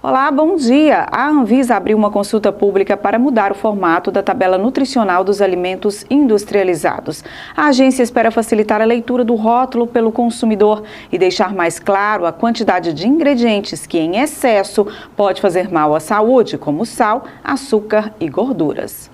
Olá, bom dia! A Anvisa abriu uma consulta pública para mudar o formato da tabela nutricional dos alimentos industrializados. A agência espera facilitar a leitura do rótulo pelo consumidor e deixar mais claro a quantidade de ingredientes que, em excesso, pode fazer mal à saúde, como sal, açúcar e gorduras.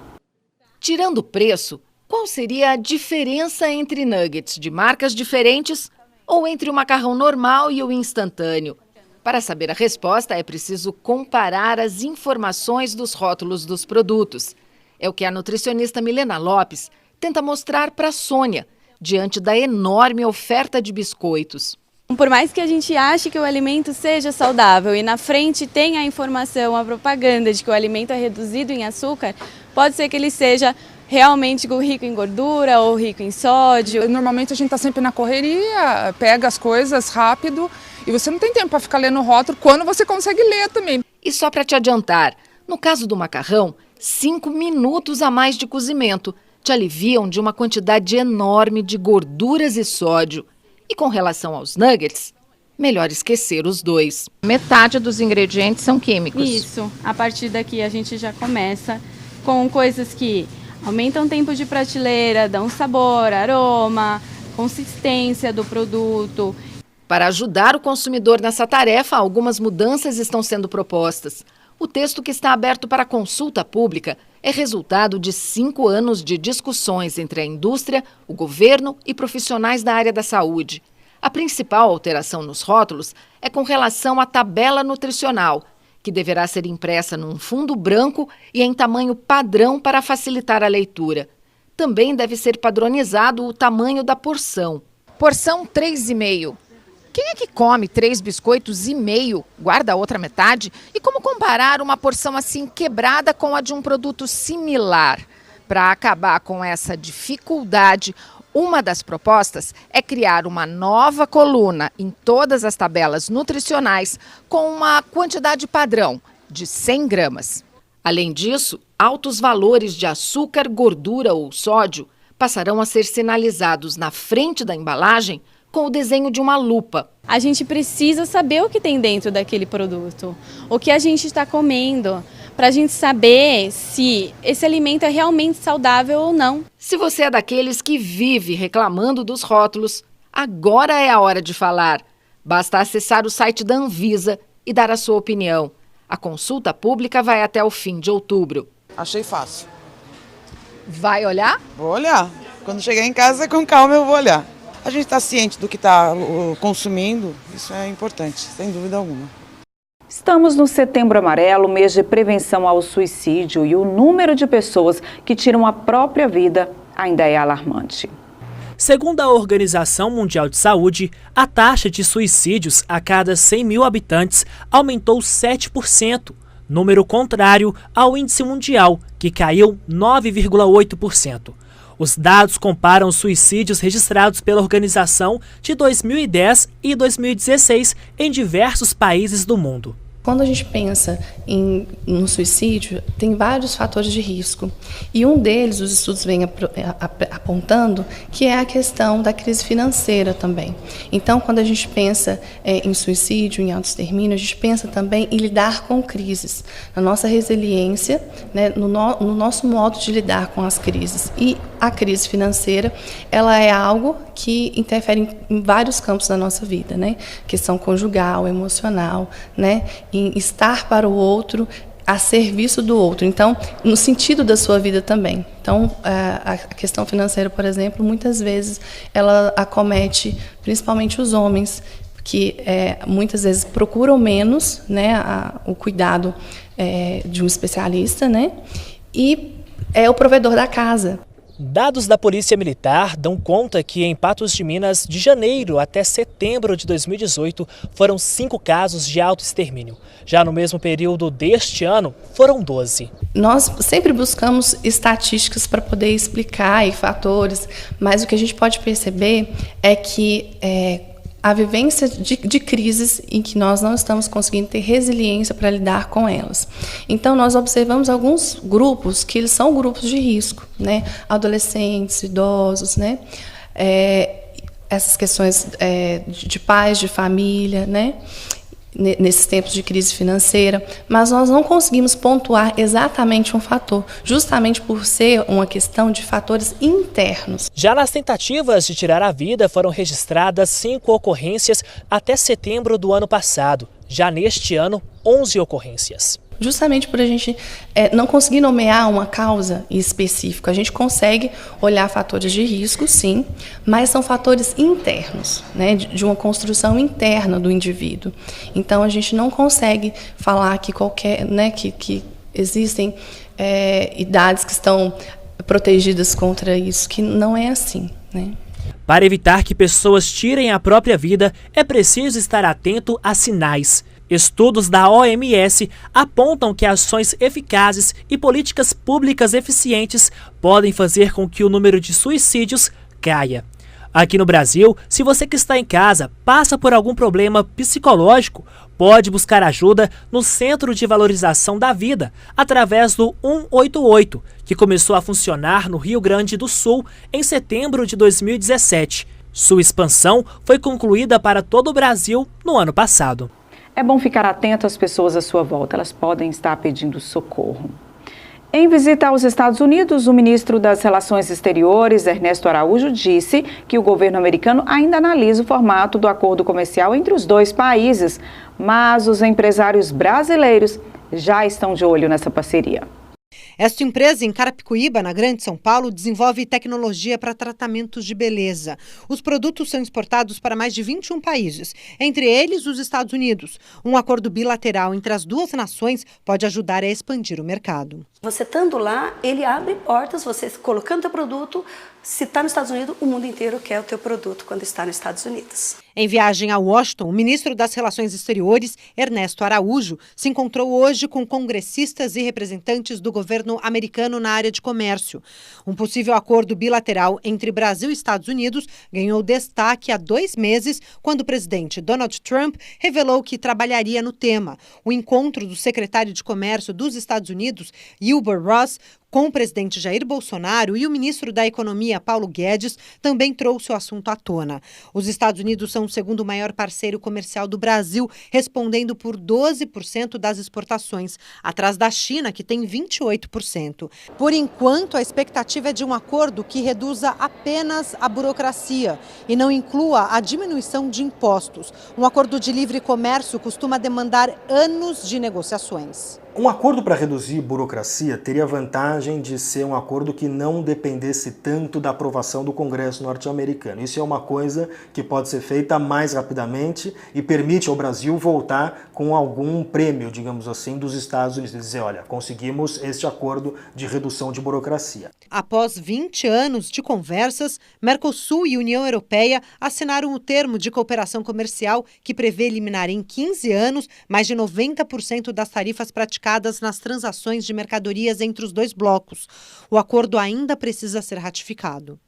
Tirando o preço, qual seria a diferença entre nuggets de marcas diferentes ou entre o macarrão normal e o instantâneo? Para saber a resposta, é preciso comparar as informações dos rótulos dos produtos. É o que a nutricionista Milena Lopes tenta mostrar para a Sônia, diante da enorme oferta de biscoitos. Por mais que a gente ache que o alimento seja saudável e na frente tenha a informação, a propaganda de que o alimento é reduzido em açúcar, pode ser que ele seja realmente rico em gordura ou rico em sódio. Normalmente a gente está sempre na correria, pega as coisas rápido e você não tem tempo para ficar lendo o rótulo quando você consegue ler também. E só para te adiantar, no caso do macarrão, 5 minutos a mais de cozimento te aliviam de uma quantidade enorme de gorduras e sódio. E com relação aos nuggets, melhor esquecer os dois. Metade dos ingredientes são químicos. Isso, a partir daqui a gente já começa com coisas que aumentam o tempo de prateleira, dão sabor, aroma, consistência do produto. Para ajudar o consumidor nessa tarefa, algumas mudanças estão sendo propostas. O texto que está aberto para consulta pública é resultado de 5 anos de discussões entre a indústria, o governo e profissionais da área da saúde. A principal alteração nos rótulos é com relação à tabela nutricional, que deverá ser impressa num fundo branco e em tamanho padrão para facilitar a leitura. Também deve ser padronizado o tamanho da porção. Porção 3,5. Quem é que come 3 biscoitos e meio, guarda a outra metade? E como comparar uma porção assim quebrada com a de um produto similar? Para acabar com essa dificuldade, uma das propostas é criar uma nova coluna em todas as tabelas nutricionais com uma quantidade padrão de 100 gramas. Além disso, altos valores de açúcar, gordura ou sódio passarão a ser sinalizados na frente da embalagem com o desenho de uma lupa. A gente precisa saber o que tem dentro daquele produto, o que a gente está comendo, para a gente saber se esse alimento é realmente saudável ou não. Se você é daqueles que vive reclamando dos rótulos, agora é a hora de falar. Basta acessar o site da Anvisa e dar a sua opinião. A consulta pública vai até o fim de outubro. Achei fácil. Vai olhar? Vou olhar. Quando chegar em casa, com calma eu vou olhar. A gente está ciente do que está consumindo, isso é importante, sem dúvida alguma. Estamos no Setembro Amarelo, mês de prevenção ao suicídio, e o número de pessoas que tiram a própria vida ainda é alarmante. Segundo a Organização Mundial de Saúde, a taxa de suicídios a cada 100 mil habitantes aumentou 7%, número contrário ao índice mundial, que caiu 9,8%. Os dados comparam os suicídios registrados pela organização de 2010 e 2016 em diversos países do mundo. Quando a gente pensa no suicídio, tem vários fatores de risco. E um deles, os estudos vêm apontando, que é a questão da crise financeira também. Então, quando a gente pensa em suicídio, em autoextermínio, a gente pensa também em lidar com crises, na nossa resiliência, né, no nosso modo de lidar com as crises. E a crise financeira, ela é algo que interfere em vários campos da nossa vida, né? Questão conjugal, emocional, né? Em estar para o outro, a serviço do outro. Então, no sentido da sua vida também. Então, a questão financeira, por exemplo, muitas vezes ela acomete principalmente os homens, que muitas vezes procuram menos, né, o cuidado de um especialista, né? E é o provedor da casa. Dados da Polícia Militar dão conta que em Patos de Minas, de janeiro até setembro de 2018, foram 5 casos de autoextermínio. Já no mesmo período deste ano, foram 12. Nós sempre buscamos estatísticas para poder explicar e fatores, mas o que a gente pode perceber é que a vivência de crises em que nós não estamos conseguindo ter resiliência para lidar com elas. Então, nós observamos alguns grupos que eles são grupos de risco, né? Adolescentes, idosos, né? Essas questões de pais, de família, né? nesses tempos de crise financeira, mas nós não conseguimos pontuar exatamente um fator, justamente por ser uma questão de fatores internos. Já nas tentativas de tirar a vida, foram registradas 5 ocorrências até setembro do ano passado. Já neste ano, 11 ocorrências. Justamente por a gente não conseguir nomear uma causa específica. A gente consegue olhar fatores de risco, sim, mas são fatores internos, né, de uma construção interna do indivíduo. Então, a gente não consegue falar que que existem idades que estão protegidas contra isso, que não é assim, né? Para evitar que pessoas tirem a própria vida, é preciso estar atento a sinais. Estudos da OMS apontam que ações eficazes e políticas públicas eficientes podem fazer com que o número de suicídios caia. Aqui no Brasil, se você que está em casa passa por algum problema psicológico, pode buscar ajuda no Centro de Valorização da Vida, através do 188, que começou a funcionar no Rio Grande do Sul em setembro de 2017. Sua expansão foi concluída para todo o Brasil no ano passado. É bom ficar atento às pessoas à sua volta, elas podem estar pedindo socorro. Em visita aos Estados Unidos, o ministro das Relações Exteriores, Ernesto Araújo, disse que o governo americano ainda analisa o formato do acordo comercial entre os dois países, mas os empresários brasileiros já estão de olho nessa parceria. Esta empresa, em Carapicuíba, na Grande São Paulo, desenvolve tecnologia para tratamentos de beleza. Os produtos são exportados para mais de 21 países, entre eles os Estados Unidos. Um acordo bilateral entre as duas nações pode ajudar a expandir o mercado. Você estando lá, ele abre portas, você colocando o teu produto, se está nos Estados Unidos, o mundo inteiro quer o teu produto quando está nos Estados Unidos. Em viagem a Washington, o ministro das Relações Exteriores, Ernesto Araújo, se encontrou hoje com congressistas e representantes do governo americano na área de comércio. Um possível acordo bilateral entre Brasil e Estados Unidos ganhou destaque há 2 meses, quando o presidente Donald Trump revelou que trabalharia no tema. O encontro do secretário de Comércio dos Estados Unidos, Wilbur Ross, com o presidente Jair Bolsonaro e o ministro da Economia, Paulo Guedes, também trouxe o assunto à tona. Os Estados Unidos são o segundo maior parceiro comercial do Brasil, respondendo por 12% das exportações, atrás da China, que tem 28%. Por enquanto, a expectativa é de um acordo que reduza apenas a burocracia e não inclua a diminuição de impostos. Um acordo de livre comércio costuma demandar anos de negociações. Um acordo para reduzir burocracia teria a vantagem de ser um acordo que não dependesse tanto da aprovação do Congresso norte-americano. Isso é uma coisa que pode ser feita mais rapidamente e permite ao Brasil voltar com algum prêmio, digamos assim, dos Estados Unidos. Dizer, olha, conseguimos este acordo de redução de burocracia. Após 20 anos de conversas, Mercosul e União Europeia assinaram o termo de cooperação comercial que prevê eliminar em 15 anos mais de 90% das tarifas praticadas nas transações de mercadorias entre os dois blocos. O acordo ainda precisa ser ratificado.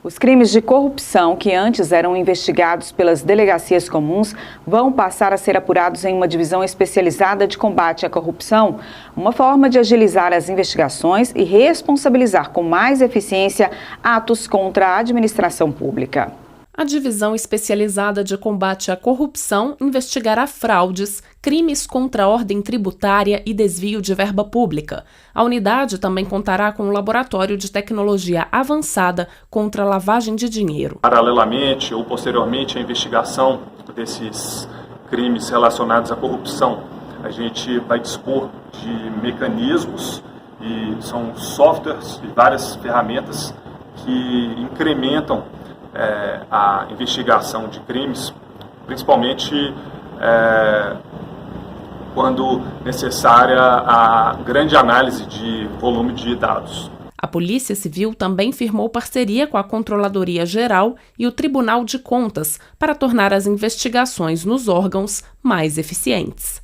Os crimes de corrupção que antes eram investigados pelas delegacias comuns vão passar a ser apurados em uma divisão especializada de combate à corrupção, uma forma de agilizar as investigações e responsabilizar com mais eficiência atos contra a administração pública. A Divisão Especializada de Combate à Corrupção investigará fraudes, crimes contra a ordem tributária e desvio de verba pública. A unidade também contará com um laboratório de tecnologia avançada contra a lavagem de dinheiro. Paralelamente ou posteriormente à investigação desses crimes relacionados à corrupção, a gente vai dispor de mecanismos e são softwares e várias ferramentas que incrementam a investigação de crimes, principalmente quando necessária a grande análise de volume de dados. A Polícia Civil também firmou parceria com a Controladoria Geral e o Tribunal de Contas para tornar as investigações nos órgãos mais eficientes.